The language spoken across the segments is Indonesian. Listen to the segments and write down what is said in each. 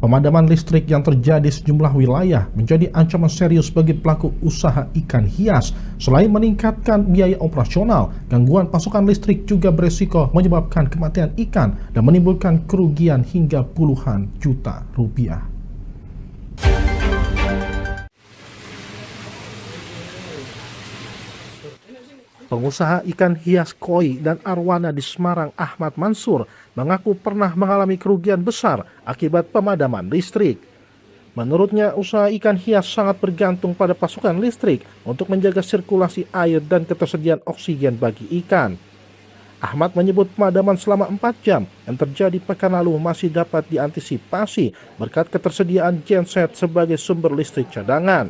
Pemadaman listrik yang terjadi di sejumlah wilayah menjadi ancaman serius bagi pelaku usaha ikan hias. Selain meningkatkan biaya operasional, gangguan pasokan listrik juga beresiko menyebabkan kematian ikan dan menimbulkan kerugian hingga puluhan juta rupiah. Pengusaha ikan hias koi dan arwana di Semarang, Ahmad Mansur, mengaku pernah mengalami kerugian besar akibat pemadaman listrik. Menurutnya, usaha ikan hias sangat bergantung pada pasokan listrik untuk menjaga sirkulasi air dan ketersediaan oksigen bagi ikan. Ahmad menyebut pemadaman selama 4 jam yang terjadi pekan lalu masih dapat diantisipasi berkat ketersediaan genset sebagai sumber listrik cadangan.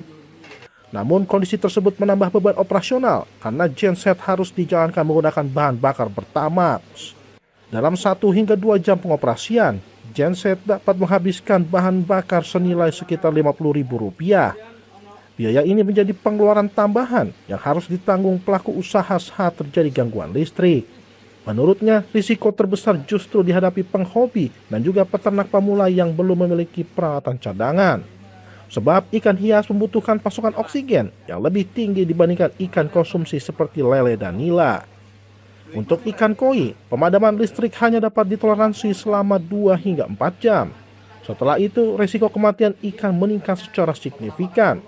Namun kondisi tersebut menambah beban operasional karena genset harus dijalankan menggunakan bahan bakar Pertamax. Dalam 1 hingga 2 jam pengoperasian, genset dapat menghabiskan bahan bakar senilai sekitar Rp50.000. Biaya ini menjadi pengeluaran tambahan yang harus ditanggung pelaku usaha saat terjadi gangguan listrik. Menurutnya, risiko terbesar justru dihadapi penghobi dan juga peternak pemula yang belum memiliki peralatan cadangan. Sebab ikan hias membutuhkan pasokan oksigen yang lebih tinggi dibandingkan ikan konsumsi seperti lele dan nila. Untuk ikan koi, pemadaman listrik hanya dapat ditoleransi selama 2 hingga 4 jam. Setelah itu, risiko kematian ikan meningkat secara signifikan.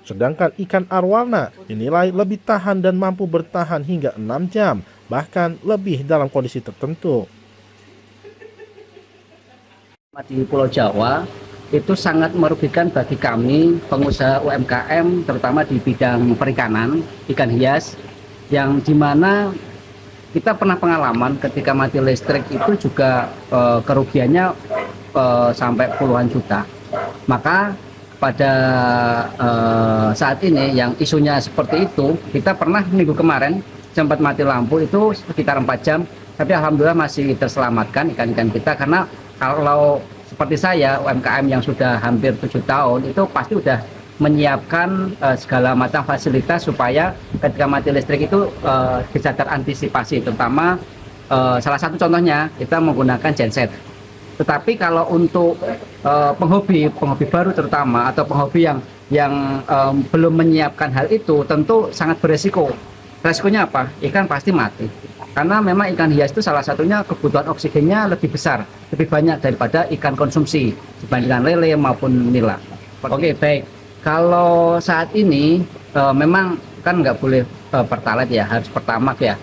Sedangkan ikan arwana dinilai lebih tahan dan mampu bertahan hingga 6 jam, bahkan lebih dalam kondisi tertentu. Di Pulau Jawa, itu sangat merugikan bagi kami pengusaha UMKM, terutama di bidang perikanan ikan hias, yang dimana kita pernah pengalaman ketika mati listrik itu juga kerugiannya sampai puluhan juta. Maka pada saat ini yang isunya seperti itu, kita pernah minggu kemarin sempat mati lampu itu sekitar 4 jam, tapi alhamdulillah masih terselamatkan ikan-ikan kita, karena kalau seperti saya, UMKM yang sudah hampir 7 tahun, itu pasti sudah menyiapkan segala macam fasilitas supaya ketika mati listrik itu bisa terantisipasi. Terutama salah satu contohnya kita menggunakan genset. Tetapi kalau untuk penghobi baru terutama, atau penghobi yang belum menyiapkan hal itu, tentu sangat beresiko. Resikonya apa? Ikan pasti mati. Karena memang ikan hias itu salah satunya kebutuhan oksigennya lebih besar, lebih banyak daripada ikan konsumsi dibandingkan lele maupun nila. Oke, baik. Kalau saat ini memang kan nggak boleh pertalite ya, harus Pertamax ya.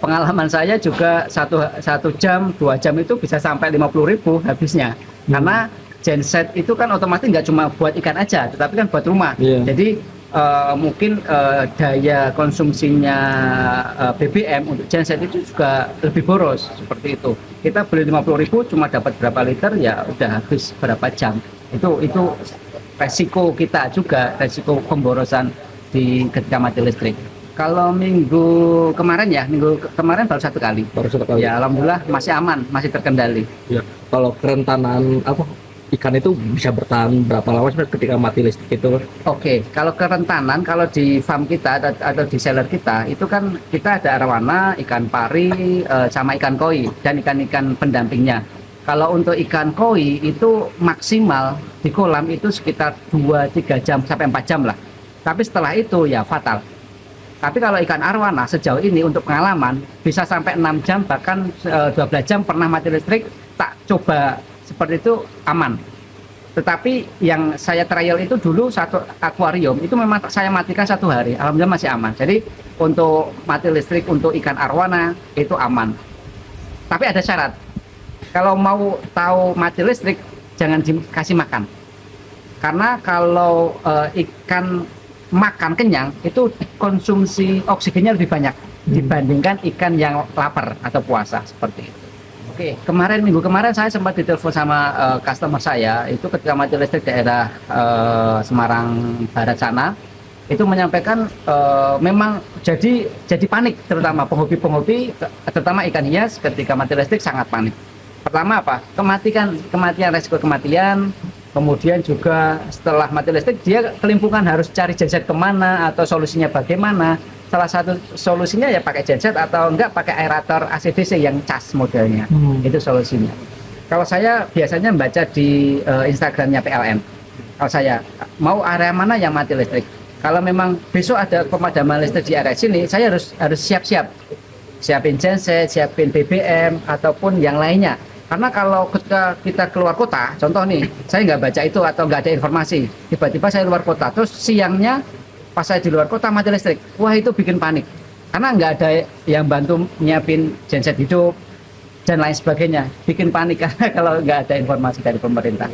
Pengalaman saya juga satu jam, 2 jam itu bisa sampai 50.000 habisnya. Karena genset itu kan otomatis nggak cuma buat ikan aja, tetapi kan buat rumah. Jadi mungkin daya konsumsinya BBM untuk genset itu juga lebih boros, seperti itu. Kita beli 50.000 cuma dapat berapa liter, ya udah habis berapa jam. Itu resiko kita juga, resiko pemborosan di ketika mati listrik. Kalau minggu kemarin baru 1 kali. Ya alhamdulillah masih aman, masih terkendali. Ya, kalau kerentanan ikan itu bisa bertahan berapa lama ketika mati listrik itu? Oke, kalau kerentanan, kalau di farm kita atau di seller kita, itu kan kita ada arwana, ikan pari, sama ikan koi, dan ikan-ikan pendampingnya. Kalau untuk ikan koi itu maksimal di kolam itu sekitar 2-3 jam sampai 4 jam lah. Tapi setelah itu ya fatal. Tapi kalau ikan arwana sejauh ini untuk pengalaman bisa sampai 6 jam, bahkan 12 jam pernah mati listrik, tak coba seperti itu aman. Tetapi yang saya trial itu dulu 1 akuarium itu memang saya matikan 1 hari, alhamdulillah masih aman. Jadi untuk mati listrik untuk ikan arwana itu aman. Tapi ada syarat, kalau mau tahu mati listrik jangan dikasih makan, karena kalau ikan makan kenyang itu konsumsi oksigennya lebih banyak dibandingkan ikan yang lapar atau puasa, seperti itu. Oke, minggu kemarin saya sempat ditelepon sama customer saya, itu ketika mati listrik daerah Semarang Barat sana, itu menyampaikan memang jadi panik, terutama penghobi, terutama ikan hias ketika mati listrik sangat panik. Pertama apa? Kematian, resiko kematian. Kemudian juga setelah mati listrik dia kelimpungan harus cari genset kemana atau solusinya bagaimana. Salah satu solusinya ya pakai genset atau enggak pakai aerator ACDC yang cas modelnya. Itu solusinya. Kalau saya biasanya membaca di Instagramnya PLN. Kalau saya mau area mana yang mati listrik. Kalau memang besok ada pemadaman listrik di area sini, saya harus siap-siap. Siapin genset, siapin BBM ataupun yang lainnya. Karena kalau ketika kita keluar kota, contoh nih, saya nggak baca itu atau nggak ada informasi, tiba-tiba saya keluar kota, terus siangnya pas saya di luar kota mati listrik, wah itu bikin panik. Karena nggak ada yang bantu nyiapin genset hidup dan lain sebagainya, bikin panik karena kalau nggak ada informasi dari pemerintah.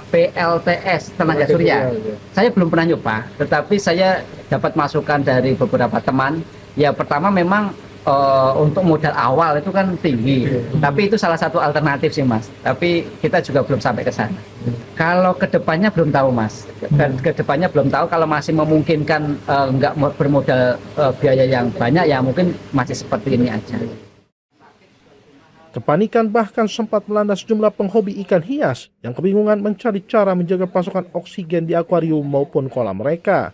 PLTS tenaga surya, saya belum pernah nyoba, tetapi saya dapat masukan dari beberapa teman. Ya pertama memang untuk modal awal itu kan tinggi, tapi itu salah satu alternatif sih Mas. Tapi kita juga belum sampai ke sana. Kalau kedepannya belum tahu Mas. Dan kedepannya belum tahu kalau masih memungkinkan nggak bermodal biaya yang banyak ya mungkin masih seperti ini aja. Kepanikan bahkan sempat melanda sejumlah penghobi ikan hias yang kebingungan mencari cara menjaga pasokan oksigen di akuarium maupun kolam mereka.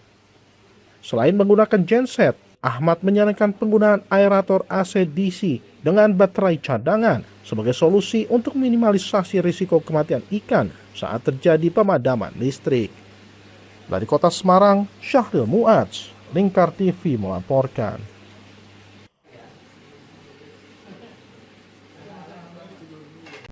Selain menggunakan genset, Ahmad menyarankan penggunaan aerator AC DC dengan baterai cadangan sebagai solusi untuk minimalisasi risiko kematian ikan saat terjadi pemadaman listrik. Dari Kota Semarang, Syahril Muadz, Lingkar TV melaporkan.